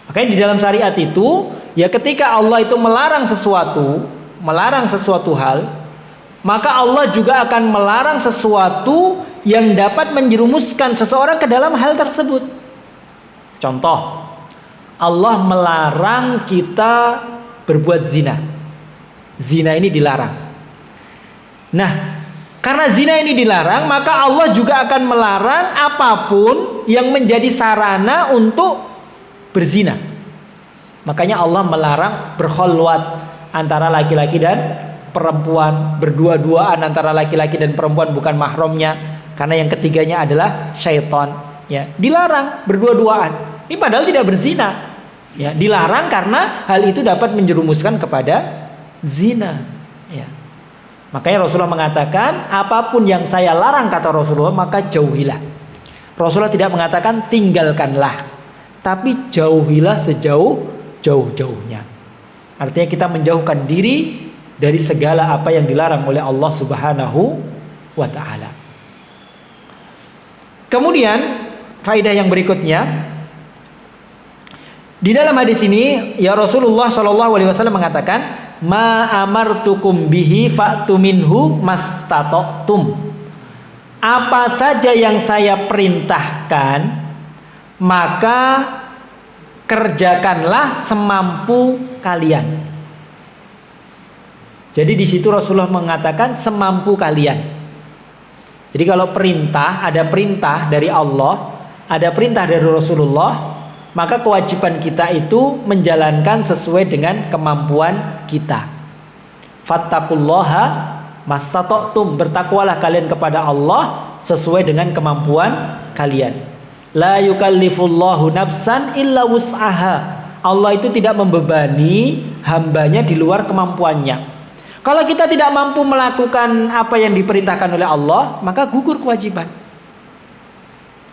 Makanya di dalam syariat itu, ya ketika Allah itu melarang sesuatu hal, maka Allah juga akan melarang sesuatu yang dapat menjerumuskan seseorang ke dalam hal tersebut. Contoh, Allah melarang kita berbuat zina. Zina ini dilarang. Nah, karena zina ini dilarang, maka Allah juga akan melarang apapun yang menjadi sarana untuk berzina. Makanya Allah melarang berkholwat, antara laki-laki dan perempuan, berdua-duaan antara laki-laki dan perempuan bukan mahramnya, karena yang ketiganya adalah syaitan. Ya, dilarang berdua-duaan. Ini padahal tidak berzina. Ya, dilarang karena hal itu dapat menjerumuskan kepada zina. Ya. Makanya Rasulullah mengatakan, apapun yang saya larang kata Rasulullah maka jauhilah. Rasulullah tidak mengatakan tinggalkanlah, tapi jauhilah sejauh-jauhnya. Artinya kita menjauhkan diri dari segala apa yang dilarang oleh Allah Subhanahu wa taala. Kemudian faedah yang berikutnya, di dalam hadis ini ya Rasulullah Shallallahu alaihi wasallam mengatakan, ma amartukum bihi fa'tu minhu mastata'tum. Apa saja yang saya perintahkan maka kerjakanlah semampu kalian. Jadi di situ Rasulullah mengatakan semampu kalian. Jadi kalau perintah, ada perintah dari Allah, ada perintah dari Rasulullah, maka kewajiban kita itu menjalankan sesuai dengan kemampuan kita. Fattaqullaha mastata'tum, bertakwalah kalian kepada Allah sesuai dengan kemampuan kalian. La yukallifullahu nafsan illa wus'aha. Allah itu tidak membebani hambanya di luar kemampuannya. Kalau kita tidak mampu melakukan apa yang diperintahkan oleh Allah, maka gugur kewajiban.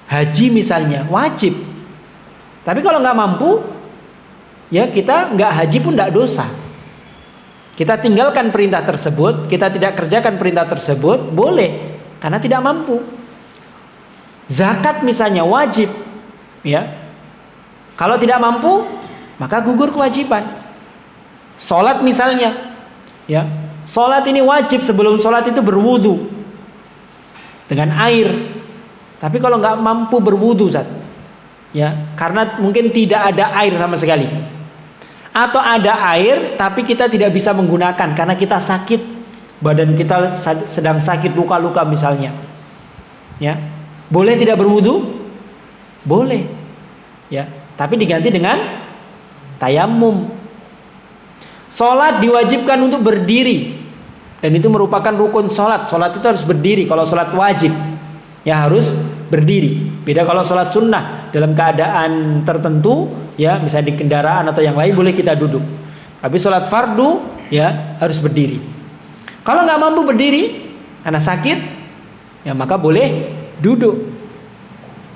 Haji misalnya wajib, tapi kalau nggak mampu, ya kita nggak haji pun nggak dosa. Kita tinggalkan perintah tersebut, kita tidak kerjakan perintah tersebut, boleh, karena tidak mampu. Zakat misalnya wajib, ya. Kalau tidak mampu, maka gugur kewajiban. Sholat misalnya, ya. Sholat ini wajib, sebelum sholat itu berwudu dengan air. Tapi kalau nggak mampu berwudu, ya, karena mungkin tidak ada air sama sekali, atau ada air tapi kita tidak bisa menggunakan karena kita sakit, badan kita sedang sakit, luka-luka misalnya, ya, boleh tidak berwudu? Boleh, ya, tapi diganti dengan tayamum. Sholat diwajibkan untuk berdiri, dan itu merupakan rukun sholat. Sholat itu harus berdiri. Kalau sholat wajib, ya harus berdiri. Beda kalau sholat sunnah, dalam keadaan tertentu, ya misalnya di kendaraan atau yang lain, boleh kita duduk. Tapi sholat fardu, ya harus berdiri. Kalau nggak mampu berdiri karena sakit, ya maka boleh duduk.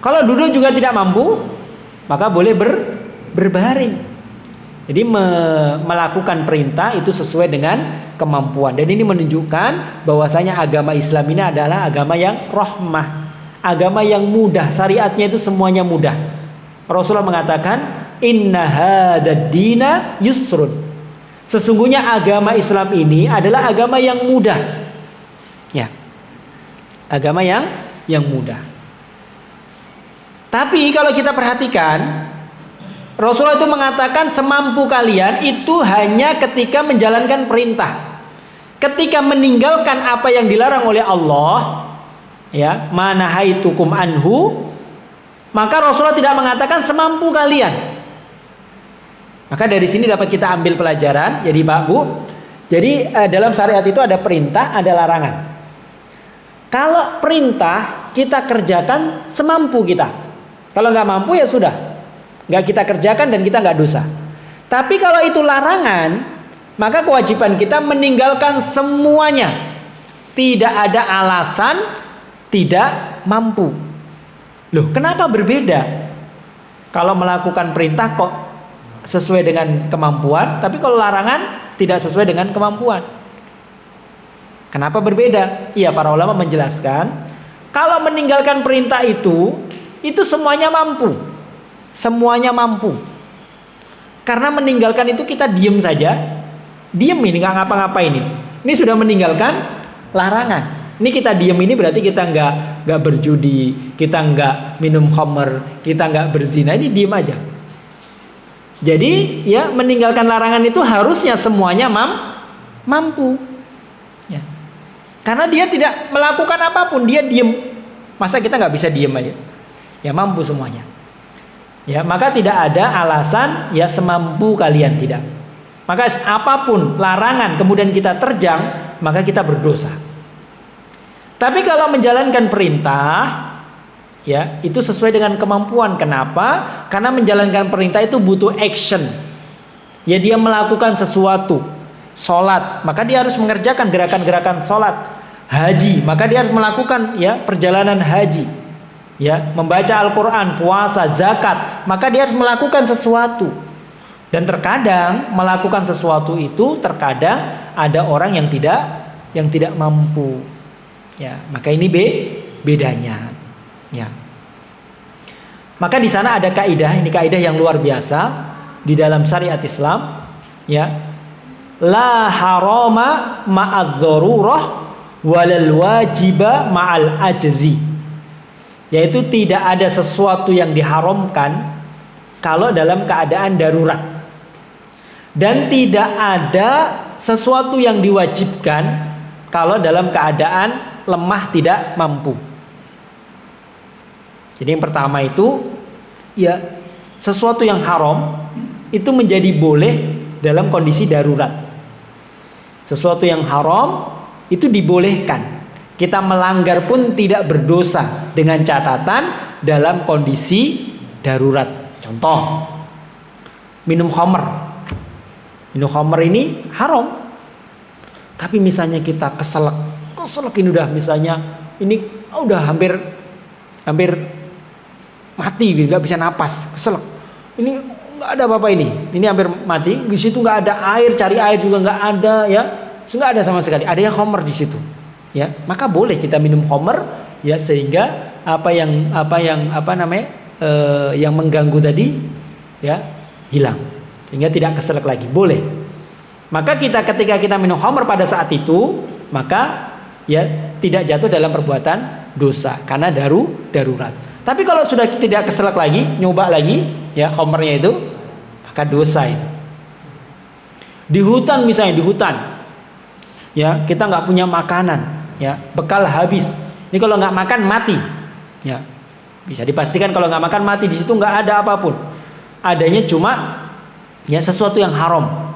Kalau duduk juga tidak mampu, maka boleh berbaring. Jadi melakukan perintah itu sesuai dengan kemampuan. Dan ini menunjukkan bahwasanya agama Islam ini adalah agama yang rahmah, agama yang mudah. Syariatnya itu semuanya mudah. Rasulullah mengatakan, inna hadzal dina yusrun. Sesungguhnya agama Islam ini adalah agama yang mudah. Ya. Agama yang mudah. Tapi kalau kita perhatikan, Rasulullah itu mengatakan semampu kalian itu hanya ketika menjalankan perintah. Ketika meninggalkan apa yang dilarang oleh Allah, ya, manahaitukum anhu, maka Rasulullah tidak mengatakan semampu kalian. Maka dari sini dapat kita ambil pelajaran, jadi Pak Bu. Jadi dalam syariat itu ada perintah, ada larangan. Kalau perintah kita kerjakan semampu kita. Kalau nggak mampu ya sudah, nggak kita kerjakan dan kita nggak dosa. Tapi kalau itu larangan, maka kewajiban kita meninggalkan semuanya. Tidak ada alasan tidak mampu. Loh, kenapa berbeda? Kalau melakukan perintah kok sesuai dengan kemampuan, tapi kalau larangan tidak sesuai dengan kemampuan. Kenapa berbeda? Iya, para ulama menjelaskan, kalau meninggalkan perintah itu semuanya mampu. Semuanya mampu. Karena meninggalkan itu kita diem saja. Diem ini nggak ngapa-ngapain ini. Ini sudah meninggalkan larangan. Ini kita diem ini berarti kita nggak berjudi, kita nggak minum khamr, kita nggak berzina. Ini diem aja. Jadi ya meninggalkan larangan itu harusnya semuanya mampu. Ya. Karena dia tidak melakukan apapun, dia diem. Masa kita nggak bisa diem aja? Ya mampu semuanya. Ya, maka tidak ada alasan ya semampu kalian, tidak. Maka apapun larangan kemudian kita terjang, maka kita berdosa. Tapi kalau menjalankan perintah, ya itu sesuai dengan kemampuan. Kenapa? Karena menjalankan perintah itu butuh action. Ya dia melakukan sesuatu. Sholat, maka dia harus mengerjakan gerakan-gerakan sholat. Haji, maka dia harus melakukan ya perjalanan haji. Ya, membaca Al-Quran, puasa, zakat, maka dia harus melakukan sesuatu. Dan terkadang melakukan sesuatu itu terkadang ada orang yang tidak mampu. Ya, maka ini bedanya. Ya. Maka di sana ada kaidah, ini kaidah yang luar biasa di dalam syariat Islam, ya. La harama ma'adz-dzarurah walal wajiba ma'al ajzi. Yaitu tidak ada sesuatu yang diharamkan kalau dalam keadaan darurat. Dan tidak ada sesuatu yang diwajibkan kalau dalam keadaan lemah tidak mampu. Jadi yang pertama itu ya sesuatu yang haram itu menjadi boleh dalam kondisi darurat. Sesuatu yang haram itu dibolehkan. Kita melanggar pun tidak berdosa dengan catatan dalam kondisi darurat. Contoh, minum khamr. Minum khamr ini haram. Tapi misalnya kita keselak ini udah misalnya ini udah hampir mati, nggak bisa napas, keselak. Ini nggak ada apa-apa ini hampir mati. Di situ nggak ada air, cari air juga nggak ada, ya, nggak ada sama sekali. Adanya khamr di situ, ya. Maka boleh kita minum khamr, ya, sehingga yang mengganggu tadi, ya, hilang. Sehingga tidak keselak lagi, boleh. Maka ketika kita minum khamr pada saat itu, maka ya tidak jatuh dalam perbuatan dosa karena darurat. Tapi kalau sudah tidak keselak lagi, nyoba lagi, ya khamrnya itu, maka dosa itu. Di hutan misalnya, ya kita nggak punya makanan, ya bekal habis. Ini kalau nggak makan mati, ya bisa dipastikan kalau nggak makan mati. Di situ nggak ada apapun, adanya cuma ya sesuatu yang haram.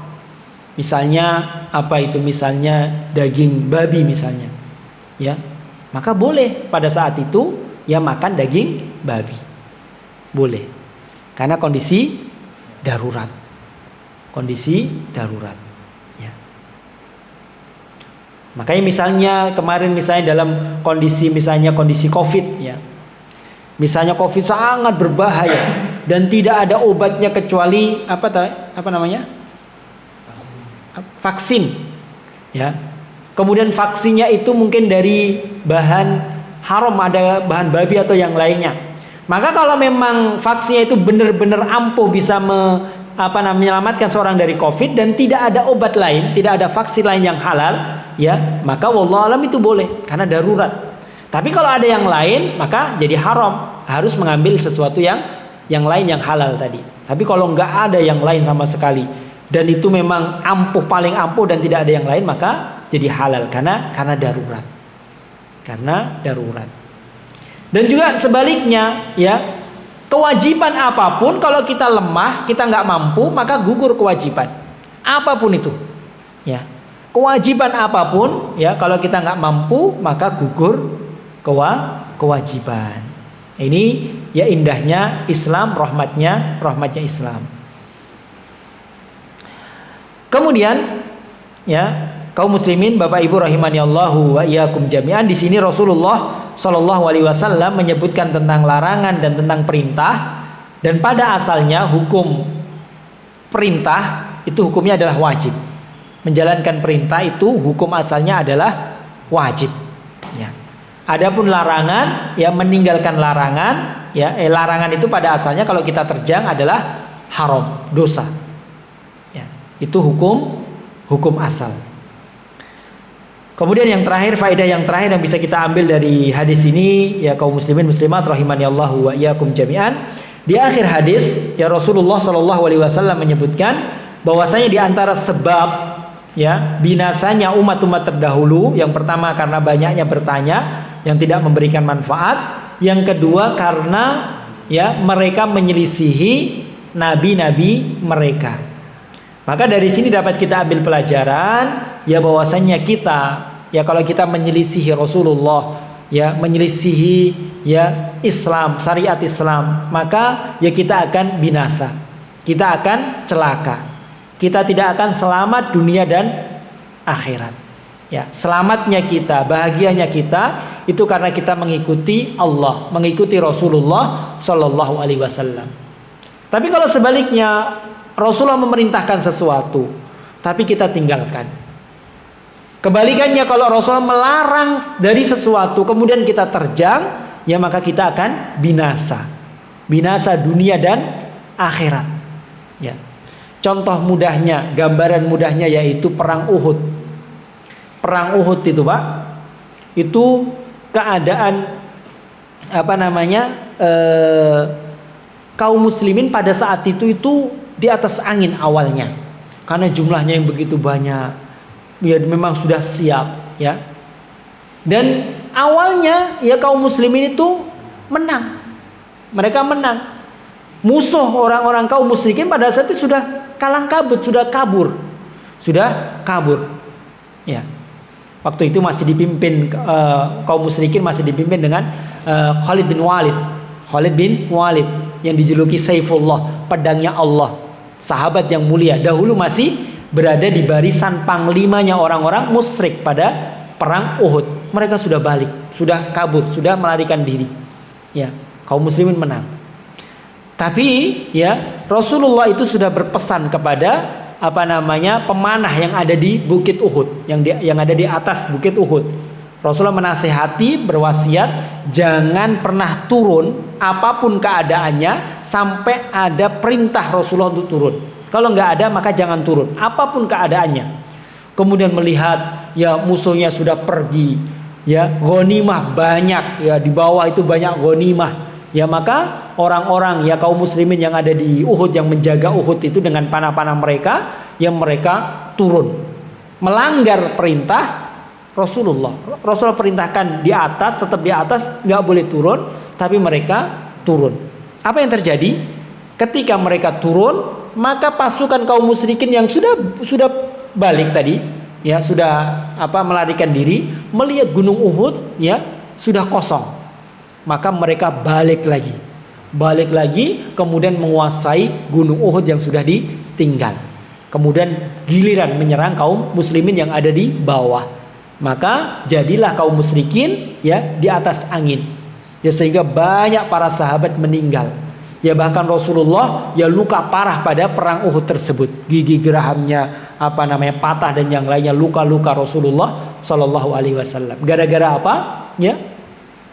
Misalnya apa itu? Misalnya daging babi misalnya, ya maka boleh pada saat itu ya makan daging babi, boleh karena kondisi darurat. Ya. Makanya misalnya kemarin misalnya dalam kondisi COVID, ya misalnya COVID sangat berbahaya dan tidak ada obatnya kecuali vaksin, ya. Kemudian vaksinnya itu mungkin dari bahan haram, ada bahan babi atau yang lainnya. Maka kalau memang vaksinnya itu benar-benar ampuh bisa menyelamatkan seorang dari COVID dan tidak ada obat lain, tidak ada vaksin lain yang halal, ya, maka wallahu alam itu boleh karena darurat. Tapi kalau ada yang lain, maka jadi haram, harus mengambil sesuatu yang lain yang halal tadi. Tapi kalau nggak ada yang lain sama sekali dan itu memang paling ampuh dan tidak ada yang lain, maka jadi halal karena darurat. Karena darurat. Dan juga sebaliknya, ya, kewajiban apapun kalau kita lemah, kita nggak mampu, maka gugur kewajiban. Apapun itu, ya. Kewajiban apapun, ya, kalau kita nggak mampu, maka gugur kewajiban. Ini ya indahnya Islam, rahmatnya Islam. Kemudian, ya, kaum muslimin, Bapak Ibu rahimani Allahu wa iyyakum jami'an, di sini Rasulullah Shallallahu alaihi wasallam menyebutkan tentang larangan dan tentang perintah, dan pada asalnya hukum perintah itu hukumnya adalah wajib. Menjalankan perintah itu hukum asalnya adalah wajib, ya. Adapun larangan, ya meninggalkan larangan, ya larangan itu pada asalnya kalau kita terjang adalah haram, dosa. Ya, itu hukum asal. Kemudian yang terakhir, faedah yang terakhir yang bisa kita ambil dari hadis ini, ya kaum muslimin muslimat rahimani Allahu wa iyyakum jami'an. Di akhir hadis, ya Rasulullah Shallallahu alaihi wasallam menyebutkan bahwasanya di antara sebab ya binasanya umat-umat terdahulu, yang pertama karena banyaknya bertanya yang tidak memberikan manfaat, yang kedua karena ya mereka menyelisihi nabi-nabi mereka. Maka dari sini dapat kita ambil pelajaran ya bahwasannya kita ya kalau kita menyelisihi Rasulullah, ya menyelisihi ya Islam, syariat Islam, maka ya kita akan binasa. Kita akan celaka. Kita tidak akan selamat dunia dan akhirat. Ya, selamatnya kita, bahagianya kita itu karena kita mengikuti Allah, mengikuti Rasulullah Shallallahu alaihi wasallam. Tapi kalau sebaliknya Rasulullah memerintahkan sesuatu tapi kita tinggalkan. Kebalikannya kalau Rasulullah melarang dari sesuatu kemudian kita terjang, ya maka kita akan binasa. Binasa dunia dan akhirat. Ya. Contoh mudahnya, gambaran mudahnya yaitu perang Uhud. Perang Uhud itu, Pak, itu keadaan kaum muslimin pada saat itu di atas angin awalnya, karena jumlahnya yang begitu banyak, ya memang sudah siap, ya. Dan awalnya ya kaum muslimin itu menang, mereka menang. Musuh orang-orang kaum musyrikin pada saat itu sudah kalang kabut, sudah kabur, ya. Waktu itu masih dipimpin kaum musyrikin masih dipimpin dengan Khalid bin Walid yang dijuluki Saifullah, pedangnya Allah. Sahabat yang mulia, dahulu masih berada di barisan panglimanya orang-orang musyrik pada perang Uhud. Mereka sudah balik, sudah kabur, sudah melarikan diri. Ya, kaum muslimin menang. Tapi ya Rasulullah itu sudah berpesan kepada pemanah yang ada di Bukit Uhud, yang ada di atas Bukit Uhud. Rasulullah menasihati, berwasiat jangan pernah turun apapun keadaannya sampai ada perintah Rasulullah untuk turun. Kalau nggak ada maka jangan turun apapun keadaannya. Kemudian melihat ya musuhnya sudah pergi, ya ghanimah banyak, ya di bawah itu banyak ghanimah, ya maka orang-orang ya kaum muslimin yang ada di Uhud yang menjaga Uhud itu dengan panah-panah mereka, yang mereka turun melanggar perintah Rasulullah. Rasulullah perintahkan di atas, tetap di atas, nggak boleh turun, tapi mereka turun. Apa yang terjadi? Ketika mereka turun, maka pasukan kaum musyrikin yang sudah balik tadi, ya sudah melarikan diri, melihat gunung Uhud, ya sudah kosong, maka mereka balik lagi, kemudian menguasai gunung Uhud yang sudah ditinggal. Kemudian giliran menyerang kaum muslimin yang ada di bawah. Maka jadilah kaum musyrikin ya di atas angin, ya sehingga banyak para sahabat meninggal, ya bahkan Rasulullah ya luka parah pada perang Uhud tersebut, gigi gerahamnya patah dan yang lainnya, luka-luka Rasulullah Shallallahu alaihi wasallam. Gara-gara apa? Ya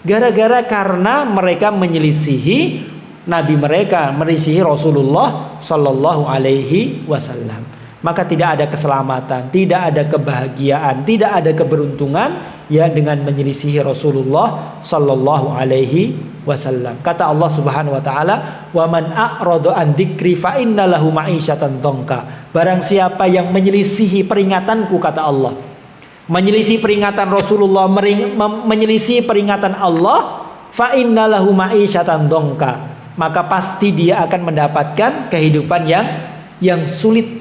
gara-gara karena mereka menyelisihi Nabi mereka, menyelisihi Rasulullah Shallallahu alaihi wasallam. Maka tidak ada keselamatan, tidak ada kebahagiaan, tidak ada keberuntungan ya dengan menyelisihi Rasulullah Sallallahu Alaihi Wasallam. Kata Allah Subhanahu Wa Taala, "Wa man a'rada an dzikri fa inna lahu ma'isyatan dzanka." Barang siapa yang menyelisihi peringatanku, kata Allah, menyelisih peringatan Rasulullah, menyelisih peringatan Allah, fa inna lahu ma'isyatan dzanka, maka pasti dia akan mendapatkan kehidupan yang sulit.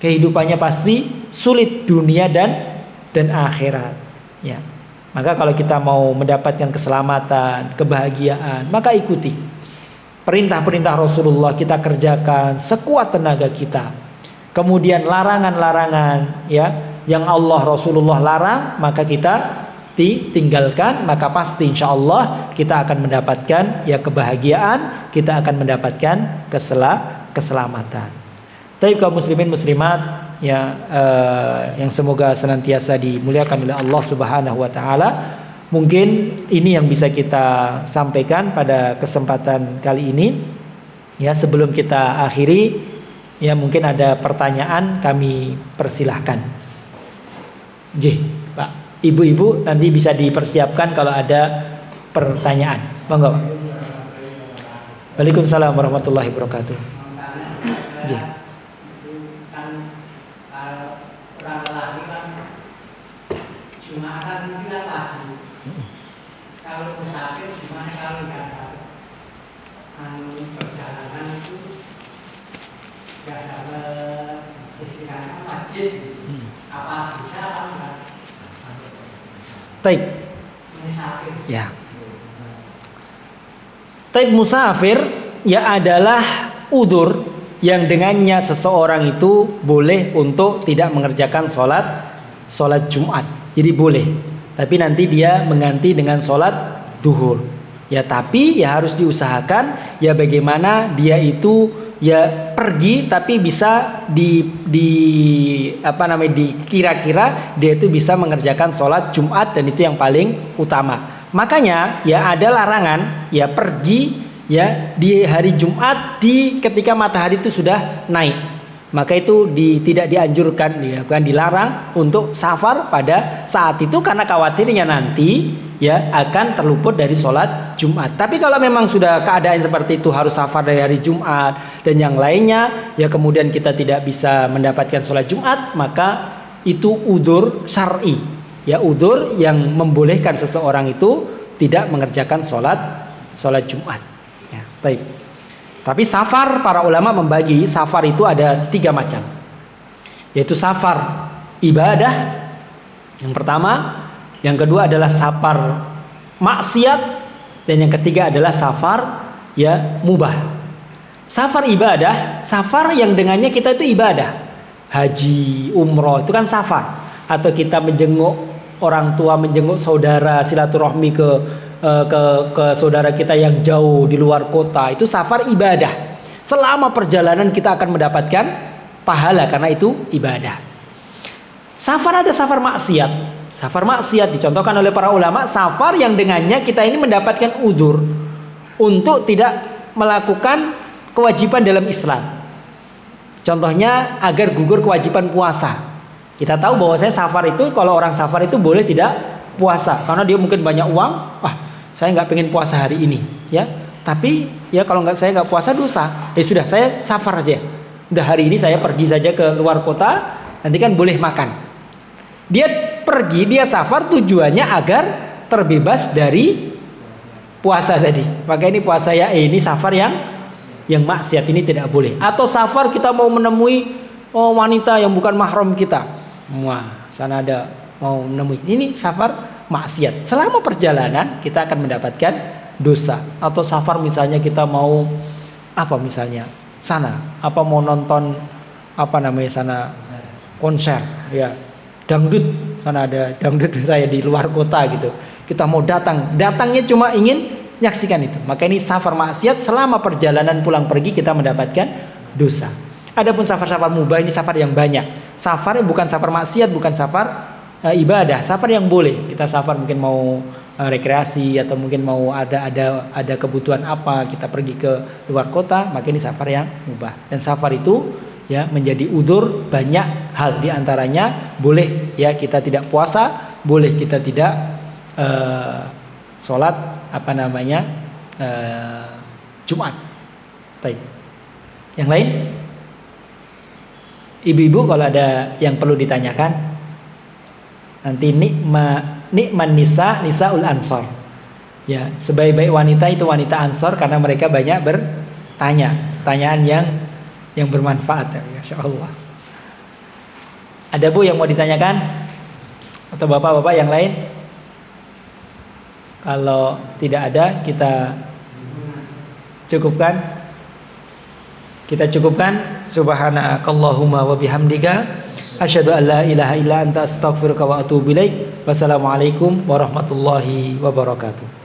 Kehidupannya pasti sulit dunia dan akhirat, ya. Maka kalau kita mau mendapatkan keselamatan, kebahagiaan, maka ikuti perintah-perintah Rasulullah, kita kerjakan sekuat tenaga kita. Kemudian larangan-larangan ya yang Allah Rasulullah larang, maka kita tinggalkan, maka pasti insya Allah kita akan mendapatkan ya kebahagiaan, kita akan mendapatkan keselamatan. Tapi kaum muslimin muslimat ya yang semoga senantiasa dimuliakan oleh Allah Subhanahu wa taala. Mungkin ini yang bisa kita sampaikan pada kesempatan kali ini. Ya, sebelum kita akhiri, ya mungkin ada pertanyaan, kami persilahkan. Pak, ibu-ibu nanti bisa dipersiapkan kalau ada pertanyaan. Monggo. Waalaikumsalam warahmatullahi wabarakatuh. Kalau musafir gimana kalau nggak ada perjalanan itu nggak dapat istilahnya masjid apa bisa apa enggak? Taib. Musafir. Ya. Taib musafir ya adalah udzur yang dengannya seseorang itu boleh untuk tidak mengerjakan sholat Jumat. Jadi boleh. Tapi nanti dia mengganti dengan sholat duhur. Ya tapi ya harus diusahakan ya bagaimana dia itu ya pergi tapi bisa dikira-kira dia itu bisa mengerjakan sholat Jumat dan itu yang paling utama. Makanya ya ada larangan ya pergi ya di hari Jumat ketika matahari itu sudah naik. Maka itu tidak dianjurkan ya, bukan dilarang untuk safar pada saat itu karena khawatirnya nanti ya akan terluput dari sholat Jumat. Tapi kalau memang sudah keadaan seperti itu harus safar dari hari Jumat dan yang lainnya ya kemudian kita tidak bisa mendapatkan sholat Jumat, maka itu udzur syar'i. Ya udzur yang membolehkan seseorang itu tidak mengerjakan sholat Jumat. Ya, baik. Tapi safar para ulama membagi safar itu ada 3 macam. Yaitu safar ibadah yang pertama, yang kedua adalah safar maksiat dan yang ketiga adalah safar ya mubah. Safar ibadah, safar yang dengannya kita itu ibadah. Haji, umroh itu kan safar. Atau kita menjenguk orang tua, menjenguk saudara, silaturahmi ke saudara kita yang jauh di luar kota, itu safar ibadah. Selama perjalanan kita akan mendapatkan pahala karena itu ibadah. Safar ada safar maksiat. Safar maksiat dicontohkan oleh para ulama, safar yang dengannya kita ini mendapatkan udzur untuk tidak melakukan kewajiban dalam Islam. Contohnya agar gugur kewajiban puasa. Kita tahu bahwa safar itu, kalau orang safar itu boleh tidak puasa karena dia mungkin banyak uang. Saya nggak pengen puasa hari ini, ya. Tapi ya kalau saya nggak puasa dosa. Ya sudah, saya safar aja. Udah hari ini saya pergi saja ke luar kota, nanti kan boleh makan. Dia pergi, dia safar tujuannya agar terbebas dari puasa tadi. Maka ini puasa ya, ini safar yang maksiat, ini tidak boleh. Atau safar kita mau menemui wanita yang bukan mahram kita. Wah, sana ada mau menemui. Ini safar maksiat. Selama perjalanan kita akan mendapatkan dosa. Atau safar misalnya kita mau misalnya sana mau nonton sana konser ya dangdut, sana ada dangdut saya di luar kota gitu. Kita mau datangnya cuma ingin menyaksikan itu. Maka ini safar maksiat, selama perjalanan pulang pergi kita mendapatkan dosa. Adapun safar-safar mubah ini safar yang banyak. Safar bukan safar maksiat, bukan safar ibadah, safar yang boleh. Kita safar mungkin mau rekreasi atau mungkin mau ada kebutuhan apa, kita pergi ke luar kota, maka ini safar yang mubah. Dan safar itu ya menjadi udzur banyak hal, di antaranya boleh ya kita tidak puasa, boleh kita tidak sholat Jumat. Baik. Yang lain? Ibu-ibu kalau ada yang perlu ditanyakan, nanti nikman nisaul ansor. Ya, sebaik-baik wanita itu wanita ansor karena mereka banyak bertanya, pertanyaan yang bermanfaat. Ya, Masya Allah. Ada Bu yang mau ditanyakan? Atau bapak-bapak yang lain? Kalau tidak ada, kita cukupkan. Subhanakallahumma wa bihamdika asyhadu an la ilaha illa anta astaghfiruka wa atubu ilaik. Wassalamualaikum warahmatullahi wabarakatuh.